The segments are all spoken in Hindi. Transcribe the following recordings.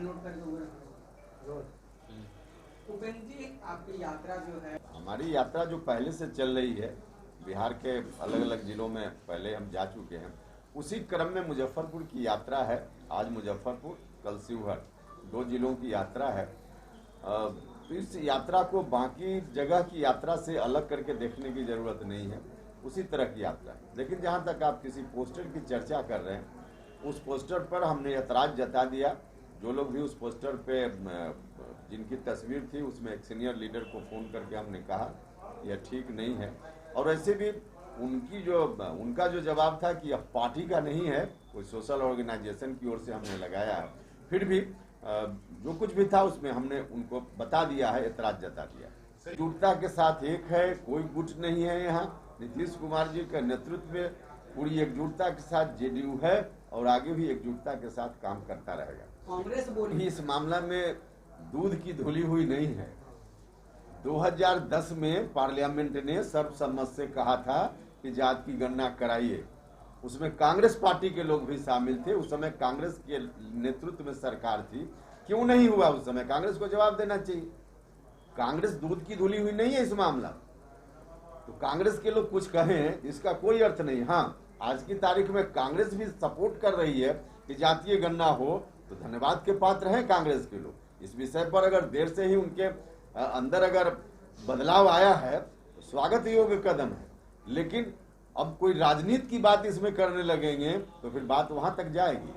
नोट करके वो रखो। उपेंद्र जी, आपकी यात्रा जो है, हमारी यात्रा जो पहले से चल रही है, बिहार के अलग अलग जिलों में पहले हम जा चुके हैं, उसी क्रम में मुजफ्फरपुर की यात्रा है। आज मुजफ्फरपुर, कल शिवहर, 2 जिलों की यात्रा है। तो इस यात्रा को बाकी जगह की यात्रा से अलग करके देखने की जरूरत नहीं है, उसी तरह की यात्रा है। लेकिन जहाँ तक आप किसी पोस्टर की चर्चा कर रहे हैं, उस पोस्टर पर हमने ऐतराज जता दिया। जो लोग भी उस पोस्टर पे जिनकी तस्वीर थी, उसमें एक सीनियर लीडर को फ़ोन करके हमने कहा यह ठीक नहीं है। और ऐसे भी उनका जो जवाब था कि यह पार्टी का नहीं है, कोई सोशल ऑर्गेनाइजेशन की ओर से हमने लगाया है। फिर भी जो कुछ भी था उसमें हमने उनको बता दिया है, ऐतराज जता दिया। एकजुटता के साथ एक है, कोई गुट नहीं है। यहाँ नीतीश कुमार जी के नेतृत्व में पूरी एकजुटता के साथ जेडीयू है और आगे भी एकजुटता के साथ काम करता रहेगा। कांग्रेस बोली इस मामला में दूध की धुली हुई नहीं है। 2010 में पार्लियामेंट ने सर्वसम्मत से कहा था कि जात की गणना कराइए। उसमें कांग्रेस पार्टी के लोग भी शामिल थे। उस समय कांग्रेस के नेतृत्व में सरकार थी। क्यों नहीं हुआ उस समय? कांग्रेस को जवाब देना चाहिए। कांग्रेस दूध की धुली हुई नहीं है इस मामला। तो कांग्रेस के लोग कुछ कहें, इसका कोई अर्थ नहीं। हाँ, आज की तारीख में कांग्रेस भी सपोर्ट कर रही है कि जातीय गणना हो, तो धन्यवाद के पात्र हैं कांग्रेस के लोग। इस विषय पर अगर देर से ही उनके अंदर अगर बदलाव आया है तो स्वागत योग्य कदम है। लेकिन अब कोई राजनीति की बात इसमें करने लगेंगे तो फिर बात वहां तक जाएगी।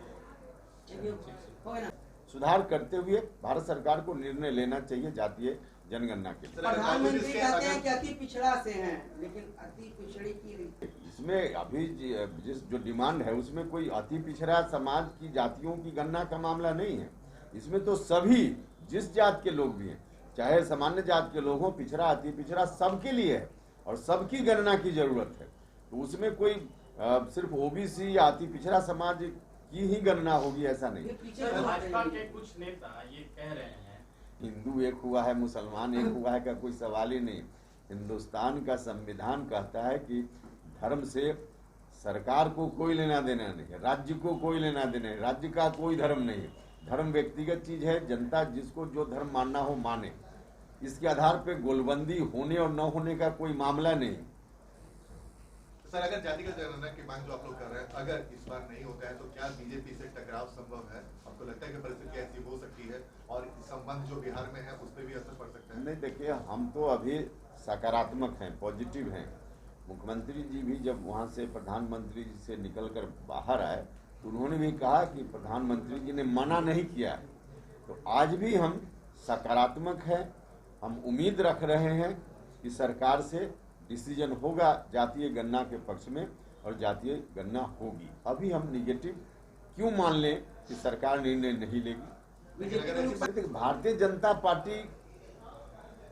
सुधार करते हुए भारत सरकार को निर्णय लेना चाहिए जातीय जनगणना के लिए। प्रधानमंत्री कहते हैं कि अति पिछड़ा से हैं, लेकिन अति पिछड़ी की इसमें अभी जो डिमांड है उसमें कोई अति पिछड़ा समाज की जातियों की गणना का मामला नहीं है। इसमें तो सभी जिस जात के लोग भी हैं, चाहे सामान्य जात के लोग हों, पिछड़ा अति पिछड़ा सबके लिए है और सबकी गणना की जरूरत है। तो उसमें कोई सिर्फ ओबीसी या अति पिछड़ा समाज की ही गणना होगी ऐसा नहीं। भाजपा के कुछ नेता ये कह रहे हैं हिंदू एक हुआ है, मुसलमान एक हुआ है का कोई सवाल ही नहीं। हिंदुस्तान का संविधान कहता है कि धर्म से सरकार को कोई लेना देना नहीं है, राज्य को कोई लेना देना नहीं, राज्य का कोई धर्म नहीं है। धर्म व्यक्तिगत चीज है, जनता जिसको जो धर्म मानना हो माने। इसके आधार पे गोलबंदी होने और न होने का कोई मामला नहीं। सर, अगर जातिगत जनगणना की मांग जो आप लोग कर रहे हैं, अगर इस बार नहीं होता है तो क्या बीजेपी से टकराव संभव है? आपको लगता है कि परिस्थिति ऐसी हो सकती है और संबंध जो बिहार में है उस पर भी असर पड़ सकता है? नहीं, देखिए, हम तो अभी सकारात्मक हैं, पॉजिटिव हैं। मुख्यमंत्री जी भी जब वहाँ से प्रधानमंत्री जी से निकलकर बाहर आए तो उन्होंने भी कहा कि प्रधानमंत्री जी ने मना नहीं किया है। तो आज भी हम सकारात्मक हैं। हम उम्मीद रख रहे हैं कि सरकार से डिसीजन होगा जातीय गणना के पक्ष में और जातीय गणना होगी। अभी हम निगेटिव क्यों मान लें कि सरकार निर्णय नहीं लेगी? भारतीय जनता पार्टी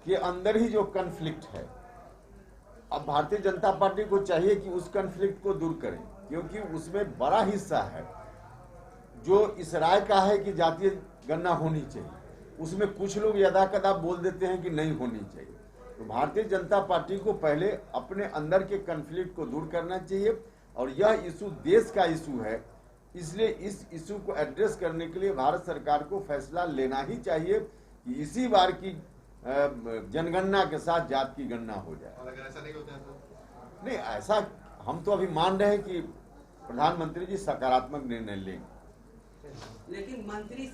के अंदर ही जो कॉन्फ्लिक्ट है, अब भारतीय जनता पार्टी को चाहिए कि उस कॉन्फ्लिक्ट को दूर करें, क्योंकि उसमें बड़ा हिस्सा है जो इस राय का है कि जातीय गणना होनी चाहिए। उसमें कुछ लोग यदाकदा बोल देते हैं कि नहीं होनी चाहिए। तो भारतीय जनता पार्टी को पहले अपने अंदर के कॉन्फ्लिक्ट को दूर करना चाहिए और यह इशू देश का इशू है। इसलिए इस इशू को एड्रेस करने के लिए भारत सरकार को फैसला लेना ही चाहिए कि इसी बार की जनगणना के साथ जात की गणना हो जाए। और अगर ऐसा नहीं होता है तो? नहीं, ऐसा हम तो अभी मान रहे हैं कि प्रधानमंत्री जी सकारात्मक निर्णय लेंगे। लेकिन मंत्री